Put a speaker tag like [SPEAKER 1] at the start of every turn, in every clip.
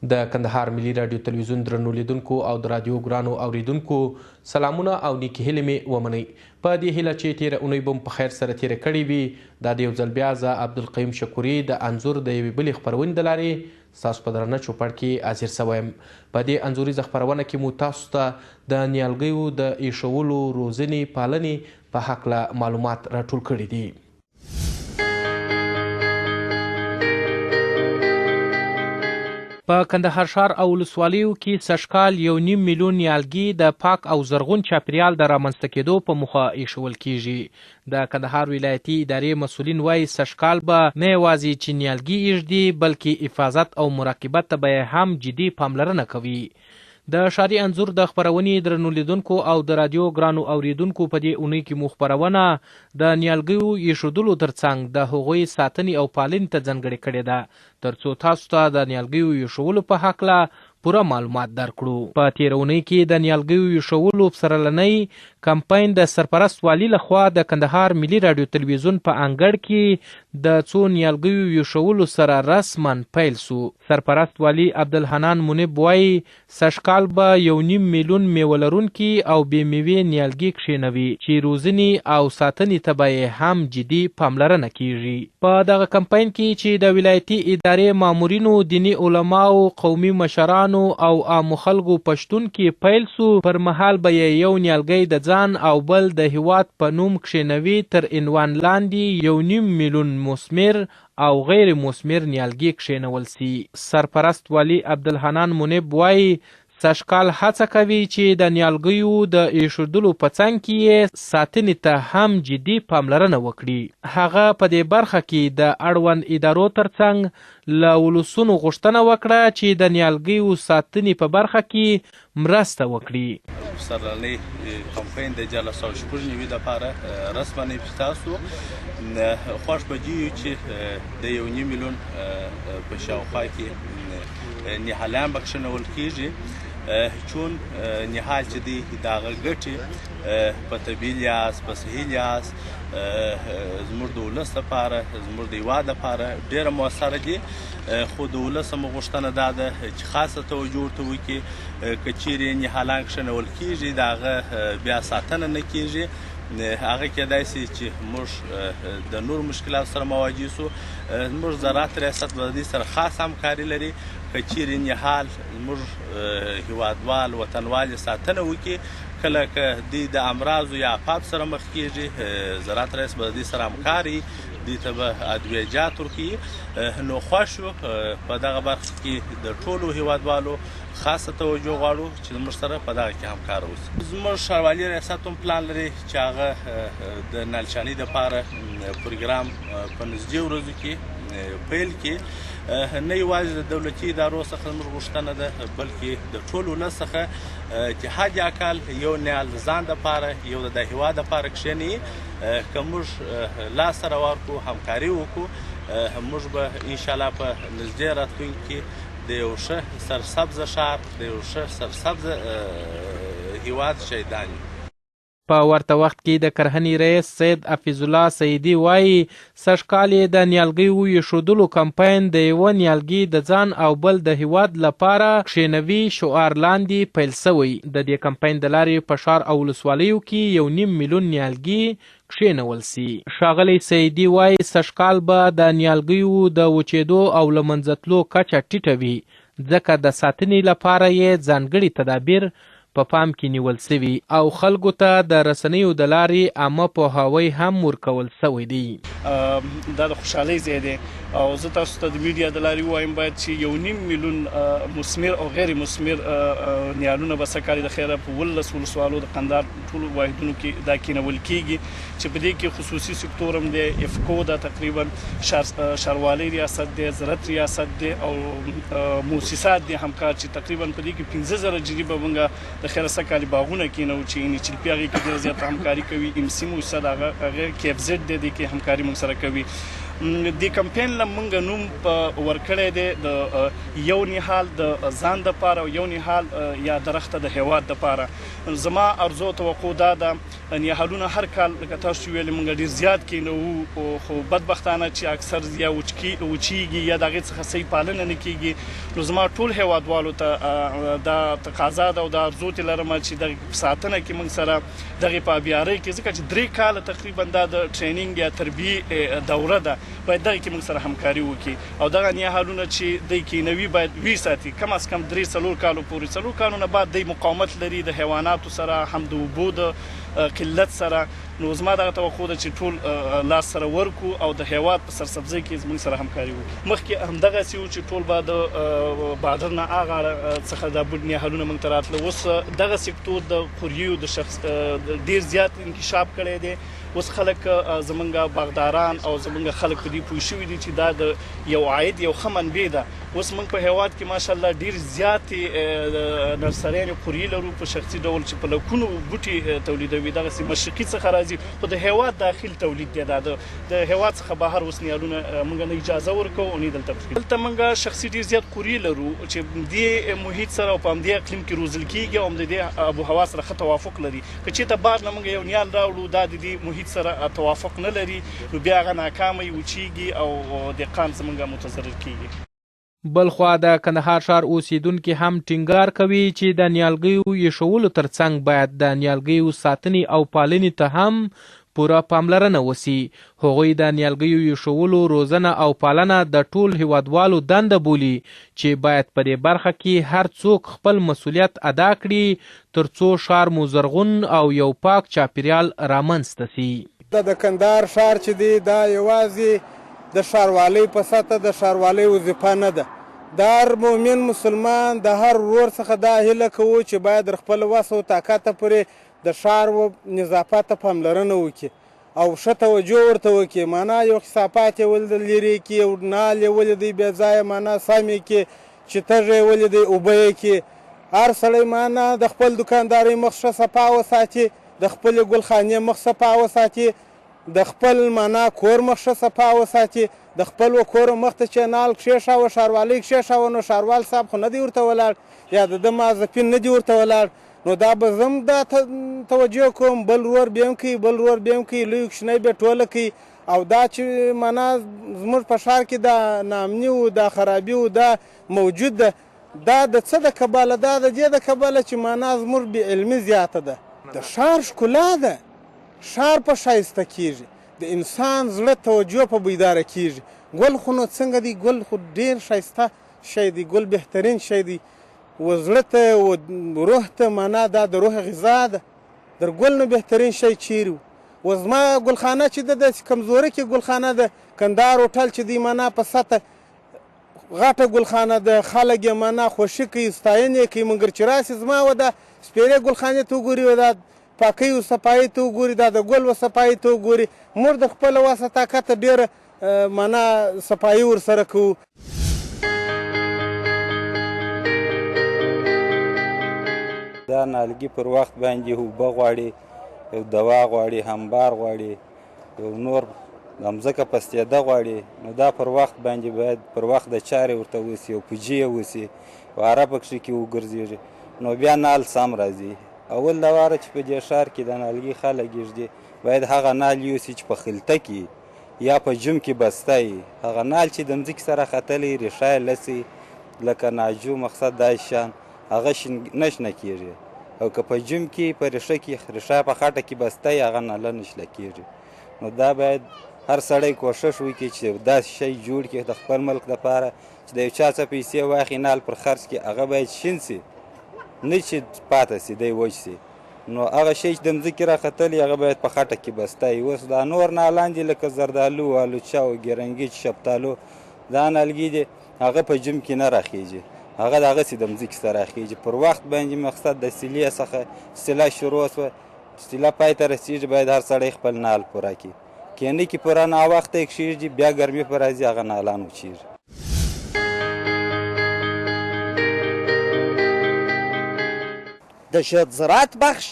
[SPEAKER 1] د کندهار ملي رادیو تلویزیون درنو لیدونکو او د رادیو ګرانو اوریدونکو سلامونه او نیکې هیلې مې ومنئ. په دې هیله چې تیره اونۍ به په خیر سره تیره کړې وي. دا د یو ځل بیا زه عبدالقیوم شکوري د انځور د یوې بلې خپرونې د لارې ستاسو په درنه چوپړ کې حاضر سوی یم. په دې انځوریزه خپرونه کې مو تاسو ته د نیالګیو د ایښولو، روزنې، پالنې په هکله معلومات راټول کړي دي. په کندهار ښار او ولسوالیو کې سږکال 1.5 میلیون نیالګي د پاک او زرغون چاپیریال د رامنځته کېدو په موخه ایښول کیږي. د کندهار ولایتي ادارې مسؤلین وایي سږکال به نه یوازې چې نیالګي ایږدي بلکې حفاظت او مراقبت ته به هم جدي پاملرنه کوي. د ښاري انځور د خپرونې درنو لیدونکو او د رادیو ګرانو اوریدونکو په دې اونۍ کې مو خپرونه د نیالګیو ایښودلو ترڅنګ د هغوی ساتنې او پالنې ته ځانګړې کړې ده ترڅو تاسو ته د نیالګیو ایښولو په هکله پوره معلومات درکړو. په تېره اونۍ کې د نیالګیو ایښولو پسرلنی کمپاین د سرپرست والي لخوا د کندهار ملي رادیو تلویزیون په انګړ کې د څو نیالګیو ایښولو سره رسما پیل سو. سرپرست والي عبدالحنان منیب وایي سږکال به 1.5 میلیون میوه لرونکي او بې میوې نیالګي کښېنوي چې روزنې او ساتنې ته به هم جدي پاملرنه کیږي. په دغه کمپاین کې چې د ولایتي ادارې مامورینو، دیني علماو، قومي مشرانو او عامو خلکو په شتون کې پیل سو، پر مهال به یو نیالګی د ځان او بل د هیواد په نوم کښېنوي. تر عنوان لاندې 1.5 میلیون مثمر او غیر مثمر نیالګي کښېنول سي. سرپرست والي عبدالحنان منیب وایي سږکال هڅه کوي چې د نیالګیو د ایښودلو په څنګ کې یې ساتنې ته هم جدي پاملرنه وکړي. هغه په دې برخه کې د اړوند ادارو ترڅنګ له ولسونو غوښتنه وکړه چې د نیالګیو ساتنې په برخه کې مرسته وکړي.
[SPEAKER 2] پسرلنی کمپاین د 490 دپاره رسما افتتاح سو. خوښ به دي چې د 1.5 میلیون په شاوخوا کې نهالان به کښېنول کېږي چون نهال چې دی د هغه ګټې په طبیعي لحاظ، په صحي لحاظ زموږ د ولس لپاره، زموږ د هېواد لپاره ډېره مؤثره دي. خو د ولس هم غوښتنه دا ده چې خاصه توجه ورته وکړي که چیرې نهالان کښېنول کېږي د هغه بیا ساتنه نه کېږي. هغه کېدای سي چې موږ د نور مشکلاتو سره مواجه سو. زموږ زراعت ریاست به د دې سره خاص همکاري لري که چیرې نهال زموږ هیوادوال وطنوال ساتنه وکړي. کله که دوی د امراضو یا آفات سره مخ کېږي زراعت ریاست به د دې سره همکاري، دوی ته به ادویجات ورکوي. نو خوښ یو په دغه برخه کې د ټولو هیوادوالو خاصه توجه غواړو چې زموږ سره په دغه کې همکار اوسي. زموږ ښاروالي ریاست هم پلان لري چې هغه د نالچانۍ دپاره پروګرام په نږدې ورځو کې پیل کړي. نه یوازې د دولتي ادارو څخه زموږ غوښتنه ده بلکې د ټول ولس څخه چې حد اقل یو نیال ځان دپاره، یو د هېواد دپاره کښېني. که موږ لاس سره ورکړو، همکاري وکړو، موږ به انشاءالله په نږدې راتلونکي کې د یو ښه سرسبزه ښار، د یو ښه سرسبزه هېواد شهیدان یو.
[SPEAKER 1] په ورته وخت کې د کرهنې رئیس سید حفیظ الله سیدي وایي سږکال یې د نیالګیو ایښودلو کمپاین د یوه نیالګي د ځان او بل د هیواد لپاره کښېنوي شعار لاندې پیل سوی. د دې کمپاین د لارې په ښار او ولسوالیو کې 1.5 میلیون نیالګي کښېنول سي. ښاغلی سیدي وایي سږکال به د نیالګیو د وچېدو او له منځه تلو کچه ټیټه وي ځکه د ساتنې لپاره یې ځانګړي تدابیر په پام کې نیول سوي او خلکو ته د رسنیو د لارې عامه پوهاوی هم ورکول سوی دی.
[SPEAKER 3] دا د خوشحالۍ ځای دی او زه تاسو ته د میډیا د لارې ووایم باید چې 1.5 میلیون مثمر او غیر مثمر نیالونه به سږکال د خیره په 11 ولسوالو د قندهار ټولو واحدونو کې دا کېنول کېږي چې په دې کې خصوصي سکتور هم دی، افکو دا تقریبا ښاروالۍ ریاست دی، زراعت ریاست دی او موسسات دی همکار چې تقریبا په دې کې 15,000 جري به موږ د خیره سږکال باغونه کېنوو چې چلپي هغې کې ډېره زیاته همکاري کوي. امسي موسسه د هغه کیف زد دی، دې کې همکاري موږ سره کوي. د کمپاین له موږ نوم ورکړی دی د یو نهال د ځان دپاره او یو نهال یا درخته د هیواد دپاره. زما ارزو توقع دا ده نیالونه هر کال لکه تاسو ویلې موږ ډېر زیات کینوو خو بدبختانه چې اکثر یا وچیږي یا د هغې څخه صحیح پالنه نه کیږي. نو زما ټول هیوادوالو ته دا تقاضا ده او دا ارزو ترې لرم چې دغې په ساتنه کې موږ سره دغې په ابیارۍ کې ځکه چې 3 کاله تقریبا دا د ټرینینګ یا تربیې دوره ده باید دغې کې موږ سره همکاري وکړي او دغه نیالونه چې دی کینوي باید وساتي کم از کم 3-4 کالو پورې. 4 کالونه بعد دی مقاومت لري د حیواناتو سره هم د اوبو د قلت سره. نو زما دغه توقع ده چې ټول لاس سره ورکو او د هیواد په سرسبزۍ کې زموږ سره همکاري وکړو. مخکې همدغسې وو چې ټول به د بادر نه هغه څخه دا بوټ نیالونه موږ ته راتله. اوس دغه سکتور د قوریو د شخص ډېر زیات انکشاف کړی دی. اوس خلک زمونږ باغداران او زمونږ خلک په دې پوه شوي دي چې دا د یو عاید یو ښه منبع ده. اوس موږ په هیواد کې ماشاءالله ډېر زیاتې نرسریانې قوریې لرو په شخصي ډول چې په لکونو بوټي تولیدوي. دغسې مشرقي څخه راځي خو د هیواد داخل تولید دی. دا د هیواد څخه بهر اوس نیالونه موږ نه اجازه ورکوو او نه دلته پرېږدو. دلته موږ شخصي ډېر زیات قوریې لرو چې دې محیط سره او په همدې اقلیم کې روزل کېږي او د دې ابو هوا سره ښه توافق لري. که چېرته بار نه موږ یو نیال راوړو دا د دې محیط سره توافق نه لري نو بیا هغه ناکامه وچیږي او دهقان زموږ متضرر کېږي.
[SPEAKER 1] بلخوا د کندهار ښار اوسیدونکي هم ټینګار کوي چې د نیالګیو ایښولو ترڅنګ باید د نیالګیو ساتنې او پالنې ته هم پوره پاملرنه وسي. هغوی د نیالګیو ایښولو روزنه او پالنه د ټول هیوادوالو دنده بولي چې باید په دې برخه کې هر څوک خپل مسؤلیت ادا کړي ترڅو ښار مو زرغون او یو پاک چاپیریال رامنځته سي.
[SPEAKER 4] د کندهار ښار چې دی دا یوازې د ښاروالۍ په سطحه د ښاروالۍ وظیفه نه ده. د هر مؤمن مسلمان د هر ورور څخه دا هیله کوو چې باید در خپل وس او طاقته پورې د ښار نظافت ته پاملرنه وکړي او ښه توجه ورته وکړي. معنا یو کثافات یې ولید لرې کړي او نال یې ولیدی بې ځایه معنا سم یې کړي چې تږی یې ولیدی اوبه یې کړي. هر سړی معنا د خپل دوکاندارۍ مخ ښه صفا وساتي، د خپلې ګلخانې مخ صفا وساتي، د خپل معنا کور مخ ښه صفا وساتي، د خپل کور مخ ته چې نال کښېښاوه ښاروالۍ کښېښاوه نو ښاروال صاحب خو نه دی ورته ولاړ یا د ده موظفین نه دي ورته ولاړ. نو دا به زه هم دا توجه کوم بل ورور بیا هم کوي بل ورور بیا هم کوي لوی کوچنی بیا ټوله کوي. او دا چې معنا زموږ په ښار کې دا ناامني و دا خرابي و دا موجود ده دا د څه د کبله دا د دې د کبله چې معنا زموږ بې علمي زیاته ده. د ښار ښکلا ده، ښار په ښایسته کېږي، د انسان زړه توجه په بیداره کېږي. ګل خو نو څنګه دی، ګل خو ډېر ښایسته شی دی، ګل بهترین شی دی و زړه ته و روح ته معنا دا د روح غذا ده. در ګل نه بهترین شی چیرې و زما ګلخانه چې ده داسې کمزوري کې ګلخانه ده. کندهار هوټل چې دی معنا په سطح غټه ګلخانه ده، خلک یې معنا خوښي کوي ستاینې کوي. مګر چې راسي زما و دا سپېرې ګلخانې ته وګوري و دا پاکۍ و صفایي ته وګوري دا د ګل و صفایي ته وګوري موږ د خپله وسه طاقته ډېره معنا صفایي ورسره کوو.
[SPEAKER 5] دا نالګي پر وخت باندې اوبه غواړي، یو دوا غواړي، همبار غواړي، یو نور مځکه پستېده غواړي. نو دا پر وخت باندې باید پر وخت د چارې ورته وسي او پوجي یې وسي واره پکښې کې وګرځېږي نو بیا نال سم راځي. اول د واره چې په دې ښار کې د نالګي خلک ږدي باید هغه نال یوسي چې په خلطه کې یا په جم کې بسته وي. هغه نال چې د مځکې سره ختلی ریښه یې لڅي لکه ناجو مقصد دا شان هغه نه شنه کېږي او که په جم کې په ریښه کې ریښه په خټه کې بسته وي هغه ناله نه شنه کېږي. نو دا باید هر سړی کوښښ وکړي چې داسې شی جوړ کړي د خپل ملک دپاره چې د یو چا څه پیسې واخلي نال پر خرڅ کړي هغه باید شین سي نه چې پاته سي دی وچ سي. نو هغه شی چې د مځکې راختلی هغه باید په خټه کې بسته وي. اوس دا نور نالان دي لکه زردالو، الوچه او ګرنګیچ، شفتالو دا نالګي دي هغه په جم کې نه راخیږي، هغه دغسې د مځکې سره راخیږي. پر وخت باندې مقصد د سیلې څخه سیله شروع شوه سیله پای ته رسېږي باید هر سړی خپل نال پوره کړي. کینې کې پوره ناوخته یې کښېږدي بیا ګرمي په راځي هغه نالان وچېږي.
[SPEAKER 6] د زراعت بخش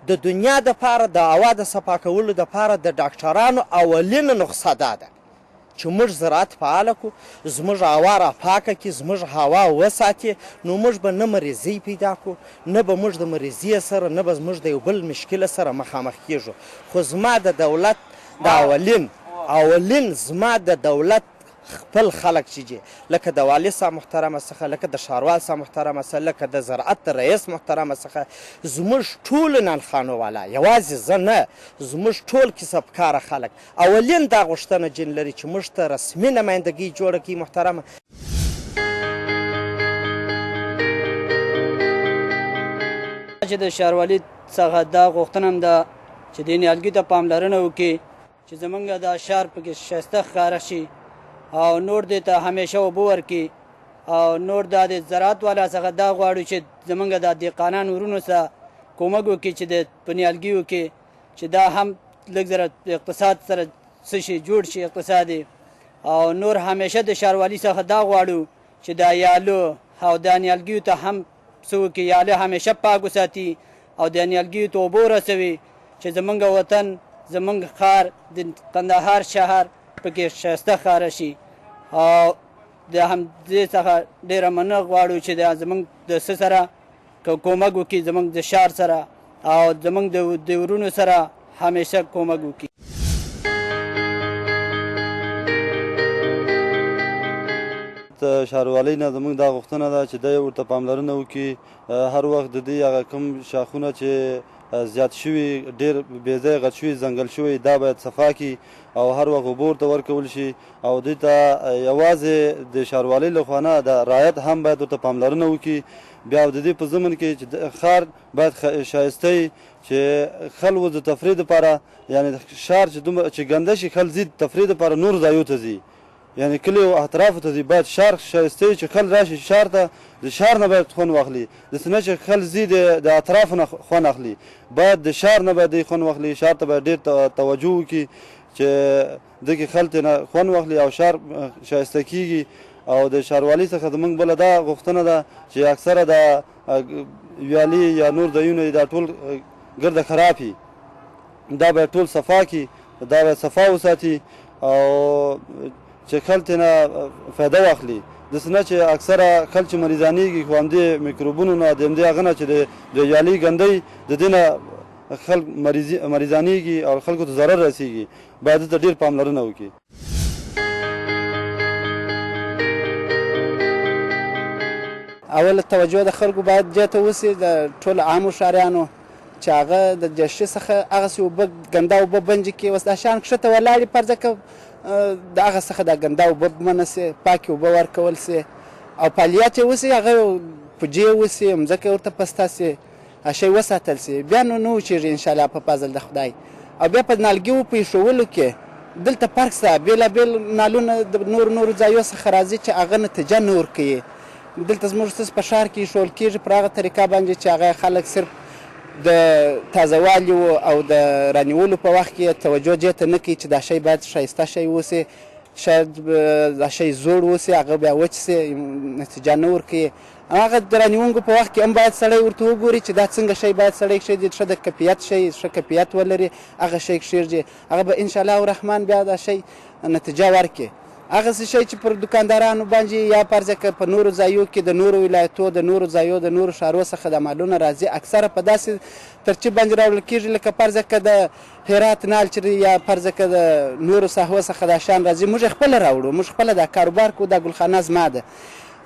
[SPEAKER 6] د دنیا دپاره د هوا د صفا کولو دپاره د ډاکټرانو اولینه نسخه دا ده چې موږ زراعت فعاله کړو، زموږ هوا راپاکه کړي، زموږ هوا وساتي، نو موږ به نه مریضۍ پیدا کړو، نه به موږ د مریضۍ سره، نه به موږ د یو بل مشکل سره مخامخ کېږو. خو زما د دولت د اولین زما د دولت خپل خلک چې دي، لکه د والي صاحب محترمه څخه، لکه د ښاروال صاحب محترمه څخه، لکه د زراعت د رئیس محترمه څخه، زموږ ټول نالخانو والا، یوازې زه نه، زموږ ټول کسب کاره خلک اولین دا غوښتنه جن لري چې موږ ته رسمي نمایندګي جوړه کړي. محترمه
[SPEAKER 7] چې د ښاروالي څخه دا غوښتنه هم ده چې دې نیالګي ته پاملرنه وکړي چې زمونږ دا ښار پکې ښایسته ښکاره شي او نور دې ته همیشه اوبه ورکړي. او نور دا د زراعت والا څخه دا غواړو چې زمونږ د دهقانانو ورونو سره کومک وکړي چې په نیالګیو کې چې دا هم لږ زره اقتصاد سره څه شي جوړ شي اقتصادي. او نور همیشه د ښاروالي څخه دا غواړو چې دا یالو او د نیالګیو ته هم څه وکړي، یاله همیشه پاک وساتي او د نیالګیو ته اوبه ورسوي چې زمونږ وطن، زمونږ ښار د کندهار شهر پکې ښایسته ښکاره شي. او د همدې څخه ډېره مننه غواړو چې زمونږ د څه سره کومک وکړي، زمونږ د ښار سره او زمونږ د ورونو سره همیشه کومک وکړي.
[SPEAKER 8] د ښاروالۍ نه زموږ دا غوښتنه ده چې دی ورته پاملرنه وکړي، هر وخت د دې هغه کوم شاخونه چې زیات شوي، ډېر بې ځایه غټ شوي، ځنګل شوي، دا باید صفا کړي او هر وخت اوبه ورته ورکول شي. او دوی ته یوازې د ښاروالۍ له خوا نه د رعایت هم باید ورته پاملرنه وکړي. بیا د دې په ضمن کې چې ښار باید ښایسته وي، چې خلکو د تفریح دپاره، یعنې ښار چې ګنده شي، خلک ځي تفریح دپاره نورو ځایو ته ځي، یعنې کلیو اطرافو ته ځي. باید ښار ښایسته وي چې خلک راشي ښار ته، د ښار نه باید خوند واخلي، داسې نه چې خلک ځي د اطرافو نه خوند اخلي. باید د ښار نه باید دوی خوند واخلي، ښار ته باید ډېر توجه وکړي چې دغې خلک نه خوند واخلي او ښار ښایسته کېږي. او د ښاروالۍ څخه زموږ بله دا غوښتنه ده چې اکثره د ویالې یا نور ځایونه دا ټول ګرده خراب وي، دا باید ټول صفا کړي، دا باید صفا وساتي او چې خلک نه فایده واخلي. داسې نه چې اکثره خلک چې مریضانېږي خو همدې میکروبونو نه، د همدې هغه نه چې د ویالې ګندۍ، د دې نه خلک مریضانېږي او خلکو ته ضرر رسېږي. باید دې ته ډېر پاملرنه وکړي.
[SPEAKER 9] اول توجه د خلکو باید دې ته وسي، د ټولو عامو ښاریانو چې هغه د جشي څخه هغسې اوبه ګنده اوبه بندې کړي. اوس دا شیان کښته ولاړې پرځه که د هغه څخه دا ګنده اوبه منع سي، پاکې اوبه ورکول سي او فعالیت یې وسي، هغه پوجې وسي، مځکه ورته پسته سي، شی وساتل سي، بیا نو وچېږي انشاءالله په فضل د خدای. او بیا په نالګیو په ایښولو کې دلته فرق سته، بېلابېل نالونه د نورو ځایو څخه راځي چې هغه نتیجه نه ورکوي. دلته زموږ څه په ښار کې ایښول کېږي په هغه طریقه باندې چې هغه خلک صرف د تازهوالي او د رانیولو په وخت کې توجه دې ته نه کوي چې دا شی باید ښایسته شی اوسي، شاید دا شی زوړ اوسي، هغه بیا وچ سي، نتیجه نه ورکوي. هغه د رانیونکو په وخت کې هم باید سړی ورته وګوري چې دا څنګه شی باید سړی کښېږدي، ښه د کیفیت شی، ښه کیفیت ولري، هغه شی کښېږدي، هغه به انشاءالله الرحمن بیا دا شی نتیجه ورکړي. هغسې شی چې پر دوکاندارانو باندې یا فرض که په نورو ځایو کې د نورو ولایتو، د نورو ځایو، د نورو ښارو څخه د مالونه راځي، اکثره په داسې ترتیب باندې راوړل کېږي لکه فرض که د هرات نال چې یا فرض که د نورو ساحو څخه دا شیان راځي، موږ یې خپله راوړو، موږ خپله دا کاروبار کوو، دا ګلخانه زما ده.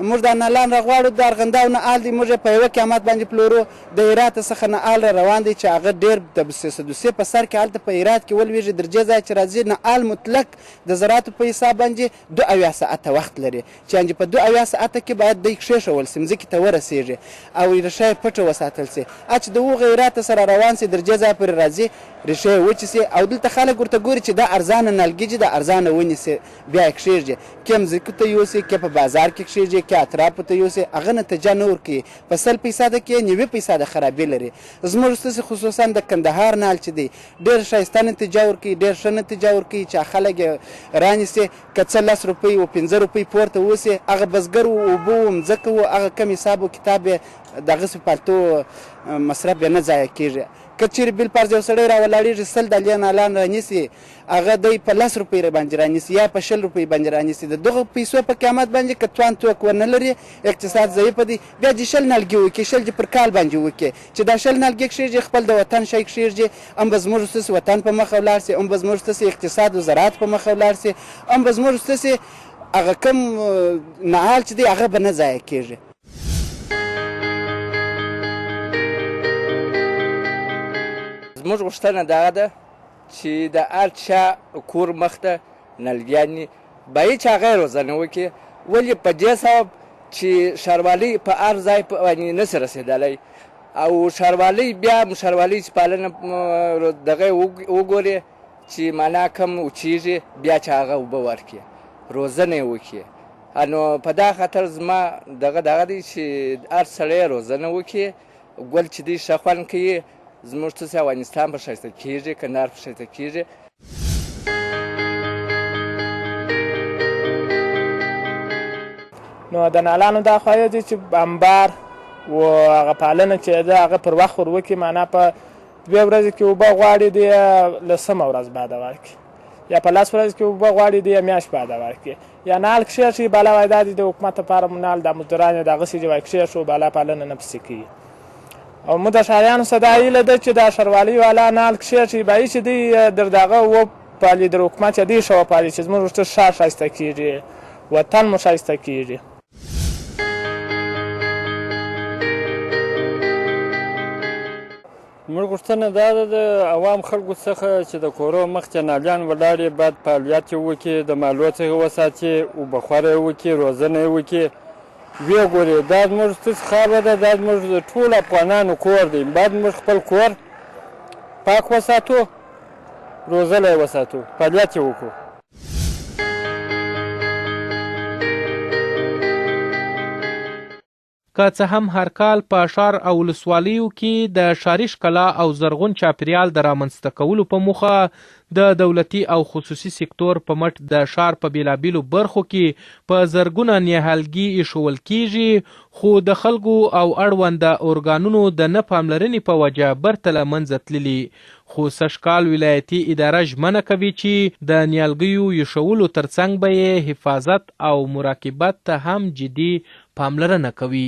[SPEAKER 9] موږ دا نالان راغواړو، د ارغنداو نه آل دی، موږ یې په یوه قیمت باندې پلورو. د هرات څخه نه آل را روان دی چې هغه ډېر د سدوسي په سر کې هلته په هرات کې ولوېږي، در دې ځایه چې راځي نه آل مطلق د زراعتو په حساب باندې 2 ساعته وخت لري، چې یعنې په 2 ساعته کې باید دی کښېښول سي، مځکې ته ورسېږي او ریښه یې پټه وساتل سي. چې د هغه هرات سره روان سي، در دې ځایه پورې راځي، ریښه یې وچې سي او دلته خلک ورته ګوري چې دا ارزانه نالګي دي، دا ارزانه ونیسي، بیا یې کښېږدي، کې مځکو ته یوسي، کې په بازار کې کښېږدي، کې اطرافو ته یوسي، هغه نتیجه نه ورکوي. په 100% کې 90% خرابي لري. زموږ ستاسې خصوصا د کندهار نال چې دی ډېر ښایسته نتیجه ورکوي، ډېر ښه نتیجه ورکوي چې خلک یې رانیسي، که څه 10 روپۍ و 15 روپۍ پورته اوسي، هغه بزګر و، اوبه و، مځکه و، هغه کم حساب و کتاب یې دغسې فالتو مصرف یې نه ضایع کېږي. که چیرې بل فرض یو سړی راولاړېږي 100 ډالۍ نالان رانیسي هغه دی په 10 روپۍ باندې رانیسي یا په 20 روپۍ باندې رانیسي د دغه پیسو په قیمت باندې که توان توک ونه لري اقتصاد ضعیفه دی بیا دې 10 نیالګي وکړي 10 پر کال باندې وکړي چې دا 10 نیالګي کښېږدي خپل د وطن شی کښېږدي هم به زموږ ستاسې وطن په مخه ولاړ سي هم به زموږ ستاسې اقتصاد و زراعت په مخه ولاړ سي هم به زموږ ستاسې هغه کوم نهال چې دی هغه به نه ضایع کېږي.
[SPEAKER 10] زموږ غوښتنه دغه ده چې د هر چا کور مخته نلګیانې باید چې هغه یې روزنه وکړي ولې په دې سبب چې ښاروالۍ په هر ځای باندې نشي رسېدلی او ښاروالۍ بیا ښاروالۍ چې پالنه دغه وګوري چې معنا کم وچېږي بیا چې هغه اوبه ورکړي روزنه یې وکړي نو په دا خاطر زما دغه دی چې هر سړی روزنه وکړي ګل چې دی ښه خوند کوي زموږ څه افغانستان په ښایسته کېږي کندهار په ښایسته کېږي.
[SPEAKER 11] نو د نالانو دا خواهی دی چې انبار و هغه پالنه چې ده هغه پر وخت ور وکړي معنا په 2 ورځې کې اوبه غواړي دی لسمه ورځ بعده ورکړي یا په 10 ورځې کې اوبه غواړي دی میاشت بعده ورکړي یا نال کښېږدي بالا وایي دا د حکومت لپاره نال د مزدوران یې دغسې چې وایي کښېږدو بالا پالنه نه پسې کوي او موږ د ښاریانو څخه دا هیله ده چې دا ښاروالۍ والا نال کښېږدي باید چې دوی در دغه وپالي در حکومت چې دوی ښه وپالي چې زموږ ورته ښار ښایسته کېږي وطن مو ښایسته کېږي.
[SPEAKER 12] موږ غوښتنه دا ده د عوام خلکو څخه چې د کورو مخکې نالیان ولاړې باید فعالیت یې وکړي د مالو څخه وساتي اوبهخوره یې وکړي روزنه یې وکړي ویې ګوري دا زموږ ستاسې خاوره ده دا زموږ د ټولو افغانانو کور دی باید موږ خپل کور پاک وساتو روزنه یې وساتو فعالیت یې وکړو.
[SPEAKER 1] که څه هم هر کال په ښار او ولسوالیو کې د ښاري ښکلا او زرغون چاپیریال د رامنځته کولو په موخه د دولتي او خصوصي سکتور په مټ د ښار په بېلابېلو برخو کې په زرګونه نیالګي ایښول کېږي خو د خلکو او اړونده ارګانونو د نه پاملرنې په وجه برته له منځه تللي خو سږکال ولایتي اداره ژمنه کوي چې د نیالګیو ایښولو ترڅنګ به یې حفاظت او مراقبت ته هم جدي پاملرنه کوي.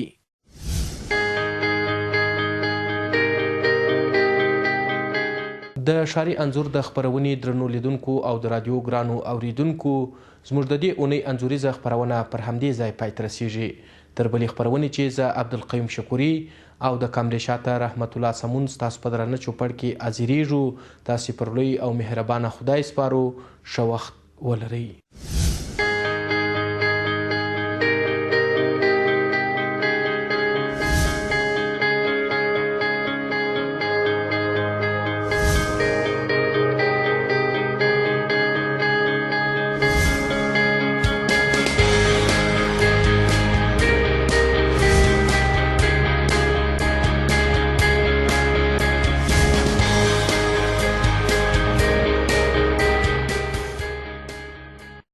[SPEAKER 1] د ښاري انځور د خپرونې درنو لیدونکو او د رادیو ګرانو اوریدونکو زموږ د دې اونۍ انځوریزه خپرونه پر همدې ځای پای ته رسیږي. تر بلې خپرونې چې زه عبدالقیوم شکوري او د کامرې شاته رحمت الله سمون ستاسو په درانه چوپړ کې حاضرېږو. تاسې پر لوی او مهربانه خدای سپارو. ښه وخت ولرئ.